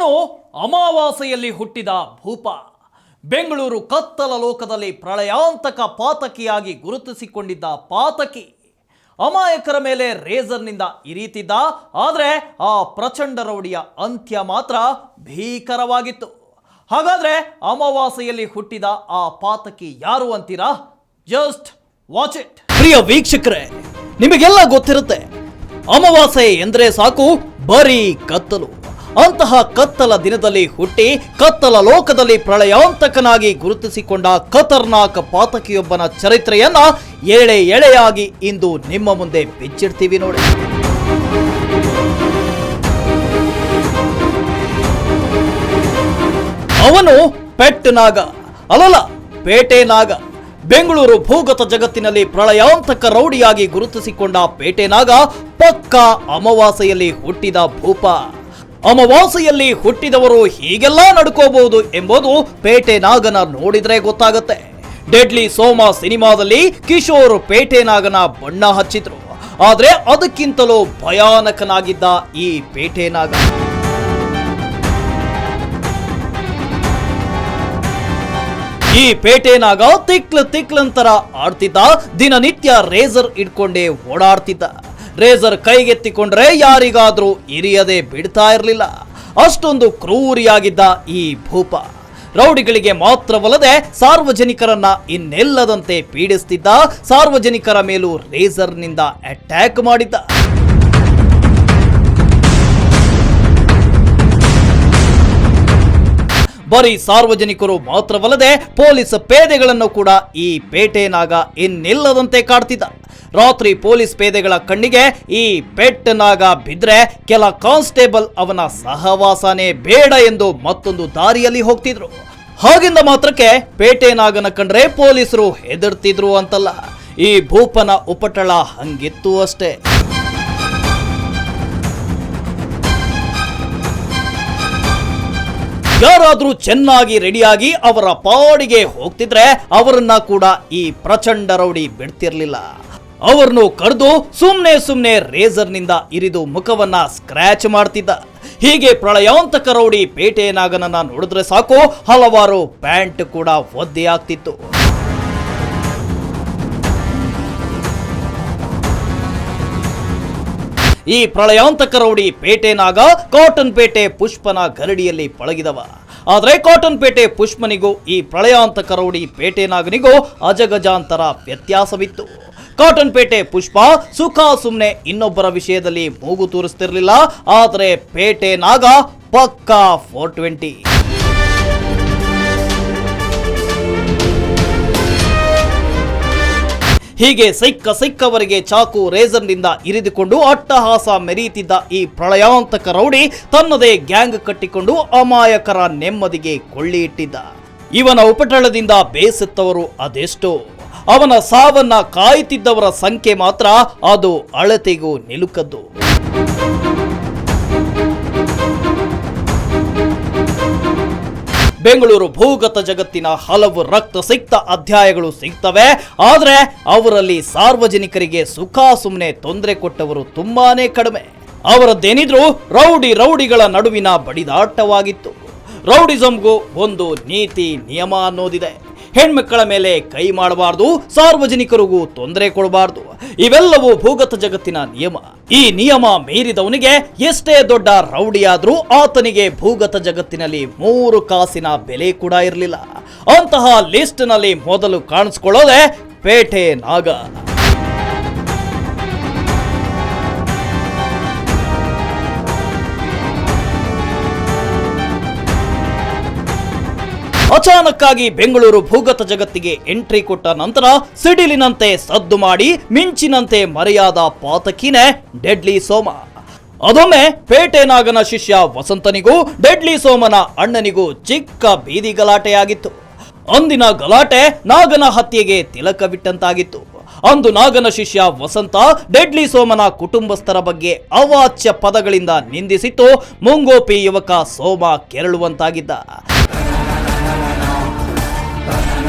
ಅವನು ಅಮಾವಾಸ್ಯೆಯಲ್ಲಿ ಹುಟ್ಟಿದ ಭೂಪ. ಬೆಂಗಳೂರು ಕತ್ತಲ ಲೋಕದಲ್ಲಿ ಪ್ರಳಯಾಂತಕ ಪಾತಕಿಯಾಗಿ ಗುರುತಿಸಿಕೊಂಡಿದ್ದ ಪಾತಕಿ ಅಮಾಯಕರ ಮೇಲೆ ರೇಸರ್ನಿಂದ ಇರಿತಿದ್ದ. ಆದರೆ ಆ ಪ್ರಚಂಡ ರೌಡಿಯ ಅಂತ್ಯ ಮಾತ್ರ ಭೀಕರವಾಗಿತ್ತು. ಹಾಗಾದ್ರೆ ಅಮಾವಾಸ್ಯೆಯಲ್ಲಿ ಹುಟ್ಟಿದ ಆ ಪಾತಕಿ ಯಾರು ಅಂತೀರಾ? Just watch it. ಪ್ರಿಯ ವೀಕ್ಷಕರೇ, ನಿಮಗೆಲ್ಲ ಗೊತ್ತಿರುತ್ತೆ, ಅಮಾವಾಸ್ಯೆ ಎಂದರೆ ಸಾಕು ಬರೀ ಕತ್ತಲು. ಅಂತಹ ಕತ್ತಲ ದಿನದಲ್ಲಿ ಹುಟ್ಟಿ ಕತ್ತಲ ಲೋಕದಲ್ಲಿ ಪ್ರಳಯಾಂತಕನಾಗಿ ಗುರುತಿಸಿಕೊಂಡ ಖತರ್ನಾಕ್ ಪಾತಕಿಯೊಬ್ಬನ ಚರಿತ್ರೆಯನ್ನ ಎಳೆ ಎಳೆಯಾಗಿ ಇಂದು ನಿಮ್ಮ ಮುಂದೆ ಬಿಚ್ಚಿಡ್ತೀವಿ ನೋಡಿ. ಅವನು ಪೆಟ್ ನಾಗ ಅಲ್ಲಲ್ಲ, ಪೇಟೆ ನಾಗ. ಬೆಂಗಳೂರು ಭೂಗತ ಜಗತ್ತಿನಲ್ಲಿ ಪ್ರಳಯಾಂತಕ ರೌಡಿಯಾಗಿ ಗುರುತಿಸಿಕೊಂಡ ಪೇಟೆ ನಾಗ ಪಕ್ಕಾ ಅಮಾವಾಸ್ಯೆಯಲ್ಲಿ ಹುಟ್ಟಿದ ಭೂಪ. ಅಮಾವಾಸ್ಯೆಯಲ್ಲಿ ಹುಟ್ಟಿದವರು ಹೀಗೆಲ್ಲ ನಡ್ಕೋಬಹುದು ಎಂಬುದು ಪೇಟೆ ನಾಗನ ನೋಡಿದ್ರೆ ಗೊತ್ತಾಗುತ್ತೆ. ಡೆಡ್ಲಿ ಸೋಮ ಸಿನಿಮಾದಲ್ಲಿ ಕಿಶೋರ್ ಪೇಟೆ ನಾಗನ ಬಣ್ಣ ಹಚ್ಚಿದ್ರು. ಆದ್ರೆ ಅದಕ್ಕಿಂತಲೂ ಭಯಾನಕನಾಗಿದ್ದ ಈ ಪೇಟೆ ನಾಗ. ಈ ಪೇಟೆ ನಾಗ ತಿಕ್ಲಂತರ ಆಡ್ತಿದ್ದ. ದಿನನಿತ್ಯ ರೇಸರ್ ಇಟ್ಕೊಂಡೇ ಓಡಾಡ್ತಿದ್ದ. ರೇಸರ್ ಕೈಗೆತ್ತಿಕೊಂಡ್ರೆ ಯಾರಿಗಾದ್ರೂ ಇರಿಯದೆ ಬಿಡ್ತಾ ಇರಲಿಲ್ಲ. ಅಷ್ಟೊಂದು ಕ್ರೂರಿಯಾಗಿದ್ದ ಈ ಭೂಪ ರೌಡಿಗಳಿಗೆ ಮಾತ್ರವಲ್ಲದೆ ಸಾರ್ವಜನಿಕರನ್ನ ಇನ್ನೆಲ್ಲದಂತೆ ಪೀಡಿಸ್ತಿದ್ದ. ಸಾರ್ವಜನಿಕರ ಮೇಲೂ ರೇಸರ್ನಿಂದ ಅಟ್ಯಾಕ್ ಮಾಡಿದ್ದ. ಬರೀ ಸಾರ್ವಜನಿಕರು ಮಾತ್ರವಲ್ಲದೆ ಪೊಲೀಸ್ ಪೇದೆಗಳನ್ನು ಕೂಡ ಈ ಪೇಟೆ ನಾಗ ಇನ್ನಿಲ್ಲದಂತೆ ಕಾಡ್ತಿದ್ದ. ರಾತ್ರಿ ಪೊಲೀಸ್ ಪೇದೆಗಳ ಕಣ್ಣಿಗೆ ಈ ಪೆಟ್ ನಾಗ ಬಿದ್ರೆ ಕೆಲ ಕಾನ್ಸ್ಟೇಬಲ್ ಅವನ ಸಹವಾಸನೇ ಬೇಡ ಎಂದು ಮತ್ತೊಂದು ದಾರಿಯಲ್ಲಿ ಹೋಗ್ತಿದ್ರು. ಹಾಗಿಂದ ಮಾತ್ರಕ್ಕೆ ಪೇಟೆ ನಾಗನ ಕಂಡ್ರೆ ಪೊಲೀಸರು ಹೆದರ್ತಿದ್ರು ಅಂತಲ್ಲ, ಈ ಭೂಪನ ಉಪಟಳ ಹಂಗಿತ್ತು ಅಷ್ಟೇ. ಯಾರಾದ್ರೂ ಚೆನ್ನಾಗಿ ರೆಡಿಯಾಗಿ ಅವರ ಪಾಡಿಗೆ ಹೋಗ್ತಿದ್ರೆ ಅವರನ್ನ ಕೂಡ ಈ ಪ್ರಚಂಡ ರೌಡಿ ಬಿಡ್ತಿರ್ಲಿಲ್ಲ. ಅವರನ್ನು ಕರೆದು ಸುಮ್ನೆ ರೇಸರ್ನಿಂದ ಇರಿದು ಮುಖವನ್ನ ಸ್ಕ್ರಾಚ್ ಮಾಡ್ತಿದ್ದ. ಹೀಗೆ ಪ್ರಳಯಾಂತಕ ರೌಡಿ ಪೇಟೆ ನಾಗನನ್ನ ನೋಡಿದ್ರೆ ಸಾಕು ಹಲವಾರು ಪ್ಯಾಂಟ್ ಕೂಡ ಒದ್ದೆ ಆಗ್ತಿತ್ತು. ಈ ಪ್ರಳಯಾಂತಕ ರೌಡಿ ಪೇಟೆ ನಾಗ ಕಾಟನ್ ಪೇಟೆ ಪುಷ್ಪನ ಗರಡಿಯಲ್ಲಿ ಪಳಗಿದವ. ಆದ್ರೆ ಕಾಟನ್ ಪೇಟೆ ಪುಷ್ಪನಿಗೂ ಈ ಪ್ರಳಯಾಂತಕ ರೌಡಿ ಪೇಟೆ ನಾಗನಿಗೂ ಅಜಗಜಾಂತರ ವ್ಯತ್ಯಾಸವಿತ್ತು. ಕಾಟನ್ ಪೇಟೆ ಪುಷ್ಪ ಸುಖ ಸುಮ್ನೆ ಇನ್ನೊಬ್ಬರ ವಿಷಯದಲ್ಲಿ ಮೂಗು ತೂರಿಸ್ತಿರ್ಲಿಲ್ಲ. ಆದ್ರೆ ಪೇಟೆ ನಾಗ ಪಕ್ಕಾ 420. ಹೀಗೆ ಸಿಕ್ಕವರಿಗೆ ಚಾಕು ರೇಸರ್ನಿಂದ ಇರಿದುಕೊಂಡು ಅಟ್ಟಹಾಸ ಮೆರೀತಿದ್ದ ಈ ಪ್ರಳಯಾಂತಕ ರೌಡಿ ತನ್ನದೇ ಗ್ಯಾಂಗ್ ಕಟ್ಟಿಕೊಂಡು ಅಮಾಯಕರ ನೆಮ್ಮದಿಗೆ ಕೊಳ್ಳಿ ಇಟ್ಟಿದ್ದ. ಇವನ ಉಪಟಳದಿಂದ ಬೇಸತ್ತವರು ಅದೆಷ್ಟೋ. ಅವನ ಸಾವನ್ನ ಕಾಯುತ್ತಿದ್ದವರ ಸಂಖ್ಯೆ ಮಾತ್ರ ಅದು ಅಳತೆಗೂ ನಿಲುಕದ್ದು. ಬೆಂಗಳೂರು ಭೂಗತ ಜಗತ್ತಿನ ಹಲವು ರಕ್ತಸಿಕ್ತ ಅಧ್ಯಾಯಗಳು ಸಿಗ್ತವೆ. ಆದ್ರೆ ಅವರಲ್ಲಿ ಸಾರ್ವಜನಿಕರಿಗೆ ಸುಖ ಸುಮ್ಮನೆ ತೊಂದರೆ ಕೊಟ್ಟವರು ತುಂಬಾನೇ ಕಡಿಮೆ. ಅವರದ್ದೇನಿದ್ರು ರೌಡಿಗಳ ನಡುವಿನ ಬಡಿದಾಟವಾಗಿತ್ತು. ರೌಡಿಸಂಗೂ ಒಂದು ನೀತಿ ನಿಯಮ ಅನ್ನೋದಿದೆ. ಹೆಣ್ಮಕ್ಕಳ ಮೇಲೆ ಕೈ ಮಾಡಬಾರ್ದು, ಸಾರ್ವಜನಿಕರಿಗೂ ತೊಂದರೆ ಕೊಡಬಾರ್ದು. ಇವೆಲ್ಲವೂ ಭೂಗತ ಜಗತ್ತಿನ ನಿಯಮ. ಈ ನಿಯಮ ಮೀರಿದವನಿಗೆ ಎಷ್ಟೇ ದೊಡ್ಡ ರೌಡಿಯಾದ್ರೂ ಆತನಿಗೆ ಭೂಗತ ಜಗತ್ತಿನಲ್ಲಿ 3 ಕಾಸಿನ ಬೆಲೆ ಕೂಡ ಇರಲಿಲ್ಲ. ಅಂತಹ ಲಿಸ್ಟ್ ನಲ್ಲಿ ಮೊದಲು ಕಾಣಿಸ್ಕೊಳ್ಳೋದೆ ಪೇಟೆ ನಾಗ. ಅಚಾನಕ್ಕಾಗಿ ಬೆಂಗಳೂರು ಭೂಗತ ಜಗತ್ತಿಗೆ ಎಂಟ್ರಿ ಕೊಟ್ಟ ನಂತರ ಸಿಡಿಲಿನಂತೆ ಸದ್ದು ಮಾಡಿ ಮಿಂಚಿನಂತೆ ಮರೆಯಾದ ಪಾತಕಿನೇ ಡೆಡ್ಲಿ ಸೋಮ. ಅದೊಮ್ಮೆ ಪೇಟೆ ನಾಗನ ಶಿಷ್ಯ ವಸಂತನಿಗೂ ಡೆಡ್ಲಿ ಸೋಮನ ಅಣ್ಣನಿಗೂ ಚಿಕ್ಕ ಬೀದಿ ಗಲಾಟೆಯಾಗಿತ್ತು. ಅಂದಿನ ಗಲಾಟೆ ನಾಗನ ಹತ್ಯೆಗೆ ತಿಲಕವಿಟ್ಟಂತಾಗಿತ್ತು. ಅಂದು ನಾಗನ ಶಿಷ್ಯ ವಸಂತ ಡೆಡ್ಲಿ ಸೋಮನ ಕುಟುಂಬಸ್ಥರ ಬಗ್ಗೆ ಅವಾಚ್ಯ ಪದಗಳಿಂದ ನಿಂದಿಸಿತ್ತು. ಮುಂಗೋಪಿ ಯುವಕ ಸೋಮ ಕೆರಳುವಂತಾಗಿದ್ದ.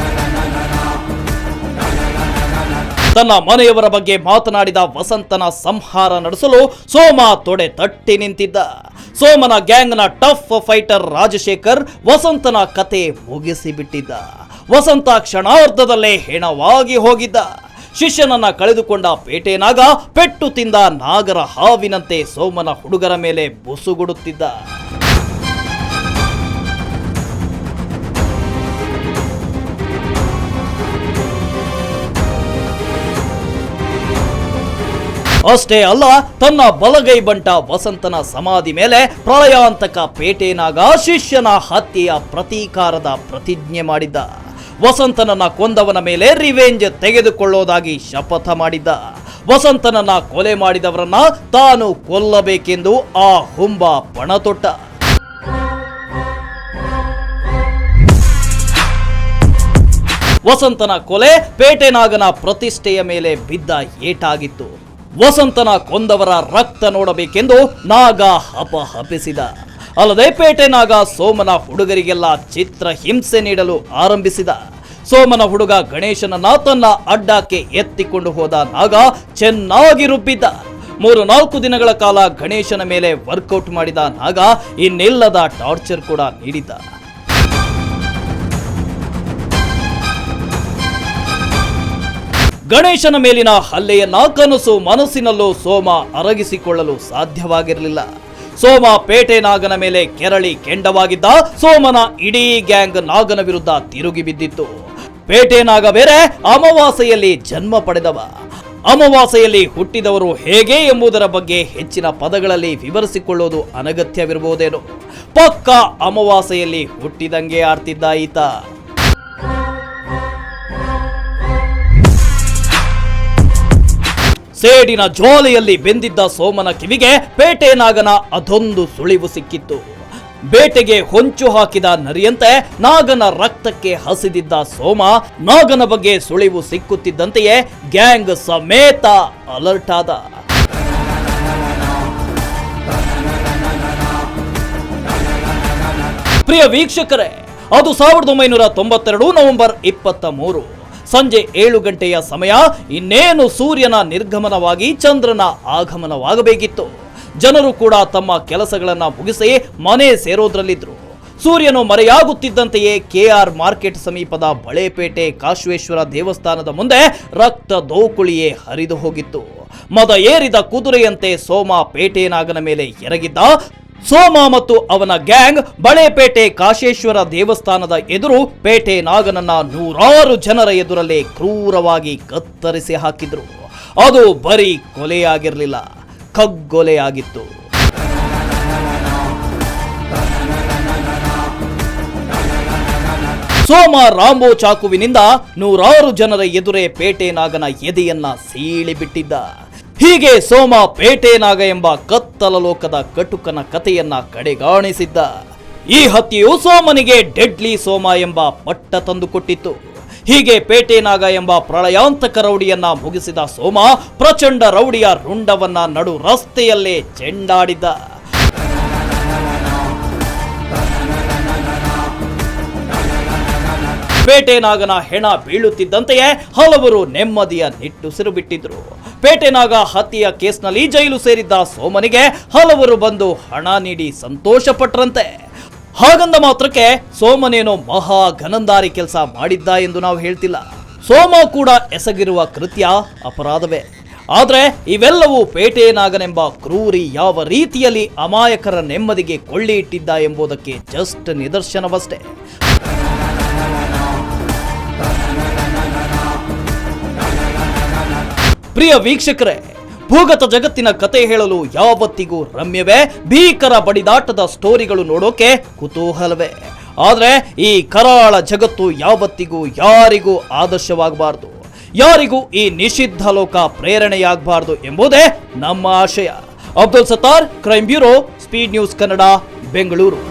ತನ್ನ ಮನೆಯವರ ಬಗ್ಗೆ ಮಾತನಾಡಿದ ವಸಂತನ ಸಂಹಾರ ನಡೆಸಲು ಸೋಮ ತೊಡೆ ತಟ್ಟಿ ನಿಂತಿದ್ದ. ಸೋಮನ ಗ್ಯಾಂಗ್ನ ಟಫ್ ಫೈಟರ್ ರಾಜಶೇಖರ್ ವಸಂತನ ಕತೆ ಮುಗಿಸಿಬಿಟ್ಟಿದ್ದ. ವಸಂತ ಕ್ಷಣಾರ್ಧದಲ್ಲೇ ಹೆಣವಾಗಿ ಹೋಗಿದ್ದ. ಶಿಷ್ಯನನ್ನ ಕಳೆದುಕೊಂಡ ಪೇಟೆ ನಾಗ ಪೆಟ್ಟು ತಿಂದ ನಾಗರ ಹಾವಿನಂತೆ ಸೋಮನ ಹುಡುಗರ ಮೇಲೆ ಬುಸುಗುಡುತ್ತಿದ್ದ. ಅಷ್ಟೇ ಅಲ್ಲ, ತನ್ನ ಬಲಗೈ ಬಂಟ ವಸಂತನ ಸಮಾಧಿ ಮೇಲೆ ಪ್ರಳಯಾಂತಕ ಪೇಟೆನಾಗ ಶಿಷ್ಯನ ಹತ್ಯೆಯ ಪ್ರತೀಕಾರದ ಪ್ರತಿಜ್ಞೆ ಮಾಡಿದ್ದ. ವಸಂತನನ್ನ ಕೊಂದವನ ಮೇಲೆ ರಿವೆಂಜ್ ತೆಗೆದುಕೊಳ್ಳೋದಾಗಿ ಶಪಥ ಮಾಡಿದ್ದ. ವಸಂತನನ್ನ ಕೊಲೆ ಮಾಡಿದವರನ್ನ ತಾನು ಕೊಲ್ಲಬೇಕೆಂದು ಆ ಹುಂಬ ಪಣ ತೊಟ್ಟ. ವಸಂತನ ಕೊಲೆ ಪೇಟೆನಾಗನ ಪ್ರತಿಷ್ಠೆಯ ಮೇಲೆ ಬಿದ್ದ ಏಟಾಗಿತ್ತು. ವಸಂತನ ಕೊಂದವರ ರಕ್ತ ನೋಡಬೇಕೆಂದು ನಾಗ ಹಪಹಪಿಸಿದ. ಅಲ್ಲದೆ ಪೇಟೆನಾಗ ಸೋಮನ ಹುಡುಗರಿಗೆಲ್ಲ ಚಿತ್ರ ಹಿಂಸೆ ನೀಡಲು ಆರಂಭಿಸಿದ. ಸೋಮನ ಹುಡುಗ ಗಣೇಶನನ್ನ ತನ್ನ ಅಡ್ಡಕ್ಕೆ ಎತ್ತಿಕೊಂಡು ಹೋದ ನಾಗ ಚೆನ್ನಾಗಿ ರುಬ್ಬಿದ್ದ. 3-4 ದಿನಗಳ ಕಾಲ ಗಣೇಶನ ಮೇಲೆ ವರ್ಕೌಟ್ ಮಾಡಿದ ನಾಗ ಇನ್ನಿಲ್ಲದ ಟಾರ್ಚರ್ ಕೂಡ ನೀಡಿದ್ದ. ಗಣೇಶನ ಮೇಲಿನ ಹಲ್ಲೆಯನ್ನ ಕನಸು ಮನಸ್ಸಿನಲ್ಲೂ ಸೋಮ ಅರಗಿಸಿಕೊಳ್ಳಲು ಸಾಧ್ಯವಾಗಿರಲಿಲ್ಲ. ಸೋಮ ಪೇಟೆ ನಾಗನ ಮೇಲೆ ಕೆರಳಿ ಕೆಂಡವಾಗಿದ್ದ. ಸೋಮನ ಇಡೀ ಗ್ಯಾಂಗ್ ನಾಗನ ವಿರುದ್ಧ ತಿರುಗಿ ಬಿದ್ದಿತ್ತು. ಪೇಟೆ ನಾಗ ಬೇರೆ ಅಮಾವಾಸ್ಯೆಯಲ್ಲಿ ಜನ್ಮ ಪಡೆದವ. ಅಮಾವಾಸ್ಯೆಯಲ್ಲಿ ಹುಟ್ಟಿದವರು ಹೇಗೆ ಎಂಬುದರ ಬಗ್ಗೆ ಹೆಚ್ಚಿನ ಪದಗಳಲ್ಲಿ ವಿವರಿಸಿಕೊಳ್ಳೋದು ಅನಗತ್ಯವಿರಬಹುದೇನೋ. ಪಕ್ಕ ಅಮಾವಾಸ್ಯೆಯಲ್ಲಿ ಹುಟ್ಟಿದಂಗೆ ಆಡ್ತಿದ್ದ ಈತ. ಸೇಡಿನ ಜ್ವಾಲೆಯಲ್ಲಿ ಬೆಂದಿದ್ದ ಸೋಮನ ಕಿವಿಗೆ ಪೇಟೆ ನಾಗನ ಅದೊಂದು ಸುಳಿವು ಸಿಕ್ಕಿತ್ತು. ಬೇಟೆಗೆ ಹೊಂಚು ಹಾಕಿದ ನರಿಯಂತೆ ನಾಗನ ರಕ್ತಕ್ಕೆ ಹಸಿದಿದ್ದ ಸೋಮ ನಾಗನ ಬಗ್ಗೆ ಸುಳಿವು ಸಿಕ್ಕುತ್ತಿದ್ದಂತೆಯೇ ಗ್ಯಾಂಗ್ ಸಮೇತ ಅಲರ್ಟ್ ಆದ. ಪ್ರಿಯ ವೀಕ್ಷಕರೇ, ಅದು 1992 ನವೆಂಬರ್ 23 ಸಂಜೆ 7 ಗಂಟೆಯ ಸಮಯ. ಇನ್ನೇನು ಸೂರ್ಯನ ನಿರ್ಗಮನವಾಗಿ ಚಂದ್ರನ ಆಗಮನವಾಗಬೇಕಿತ್ತು. ಜನರು ಕೂಡ ತಮ್ಮ ಕೆಲಸಗಳನ್ನ ಮುಗಿಸಿ ಮನೆ ಸೇರೋದ್ರಲ್ಲಿದ್ರು. ಸೂರ್ಯನು ಮರೆಯಾಗುತ್ತಿದ್ದಂತೆಯೇ KR ಮಾರ್ಕೆಟ್ ಸಮೀಪದ ಬಳೆಪೇಟೆ ಕಾಶ್ವೇಶ್ವರ ದೇವಸ್ಥಾನದ ಮುಂದೆ ರಕ್ತ ದೋಕುಳಿಯೇ ಹರಿದು ಹೋಗಿತ್ತು. ಮದ ಏರಿದ ಕುದುರೆಯಂತೆ ಸೋಮ ಪೇಟೆನಾಗನ ಮೇಲೆ ಎರಗಿದ್ದ. ಸೋಮ ಮತ್ತು ಅವನ ಗ್ಯಾಂಗ್ ಬಳೆಪೇಟೆ ಕಾಶೇಶ್ವರ ದೇವಸ್ಥಾನದ ಎದುರು ಪೇಟೆ ನಾಗನನ್ನ 100 ಜನರ ಎದುರಲ್ಲೇ ಕ್ರೂರವಾಗಿ ಕತ್ತರಿಸಿ ಹಾಕಿದ್ರು. ಅದು ಬರೀ ಕೊಲೆಯಾಗಿರಲಿಲ್ಲ, ಕಗ್ಗೊಲೆಯಾಗಿತ್ತು. ಸೋಮ ರಾಂಬೋ ಚಾಕುವಿನಿಂದ 100 ಜನರ ಎದುರೇ ಪೇಟೆ ನಾಗನ ಎದೆಯನ್ನ ಸೀಳಿಬಿಟ್ಟಿದ್ದ. ಹೀಗೆ ಸೋಮ ಪೇಟೆ ನಾಗ ಎಂಬ ಕತ್ತಲ ಲೋಕದ ಕಟುಕನ ಕಥೆಯನ್ನ ಕಡೆಗಾಣಿಸಿದ್ದ. ಈ ಹತ್ಯೆಯು ಸೋಮನಿಗೆ ಡೆಡ್ಲಿ ಸೋಮ ಎಂಬ ಪಟ್ಟ ತಂದುಕೊಟ್ಟಿತ್ತು. ಹೀಗೆ ಪೇಟೆ ನಾಗ ಎಂಬ ಪ್ರಳಯಾಂತಕ ರೌಡಿಯನ್ನ ಮುಗಿಸಿದ ಸೋಮ ಪ್ರಚಂಡ ರೌಡಿಯ ರುಂಡವನ್ನ ನಡು ರಸ್ತೆಯಲ್ಲೇ ಚೆಂಡಾಡಿದ್ದ. ಪೇಟೆ ನಾಗನ ಹೆಣ ಬೀಳುತ್ತಿದ್ದಂತೆಯೇ ಹಲವರು ನೆಮ್ಮದಿಯ ನಿಟ್ಟುಸಿರು ಬಿಟ್ಟಿದ್ರು. ಪೇಟೆ ನಾಗ ಹತ್ಯೆಯ ಕೇಸ್ನಲ್ಲಿ ಜೈಲು ಸೇರಿದ್ದ ಸೋಮನಿಗೆ ಹಲವರು ಬಂದು ಹಣ ನೀಡಿ ಸಂತೋಷ ಪಟ್ರಂತೆ. ಹಾಗಂದ ಮಾತ್ರಕ್ಕೆ ಸೋಮನೇನೋ ಮಹಾ ಘನಂದಾರಿ ಕೆಲಸ ಮಾಡಿದ್ದ ಎಂದು ನಾವು ಹೇಳ್ತಿಲ್ಲ. ಸೋಮ ಕೂಡ ಎಸಗಿರುವ ಕೃತ್ಯ ಅಪರಾಧವೇ. ಆದ್ರೆ ಇವೆಲ್ಲವೂ ಪೇಟೆ ನಾಗನೆಂಬ ಕ್ರೂರಿ ಯಾವ ರೀತಿಯಲ್ಲಿ ಅಮಾಯಕರ ನೆಮ್ಮದಿಗೆ ಕೊಳ್ಳಿ ಇಟ್ಟಿದ್ದ ಎಂಬುದಕ್ಕೆ ಜಸ್ಟ್ ನಿದರ್ಶನವಷ್ಟೇ. ಪ್ರಿಯ ವೀಕ್ಷಕರೇ, ಭೂಗತ ಜಗತ್ತಿನ ಕತೆ ಹೇಳಲು ಯಾವತ್ತಿಗೂ ರಮ್ಯವೇ. ಭೀಕರ ಬಡಿದಾಟದ ಸ್ಟೋರಿಗಳು ನೋಡೋಕೆ ಕುತೂಹಲವೇ. ಆದ್ರೆ ಈ ಕರಾಳ ಜಗತ್ತು ಯಾವತ್ತಿಗೂ ಯಾರಿಗೂ ಆದರ್ಶವಾಗಬಾರದು, ಯಾರಿಗೂ ಈ ನಿಷಿದ್ಧ ಲೋಕ ಪ್ರೇರಣೆಯಾಗಬಾರದು ಎಂಬುದೇ ನಮ್ಮ ಆಶಯ. Abdul Sattar, crime bureau, speed news Kannada, Bengaluru.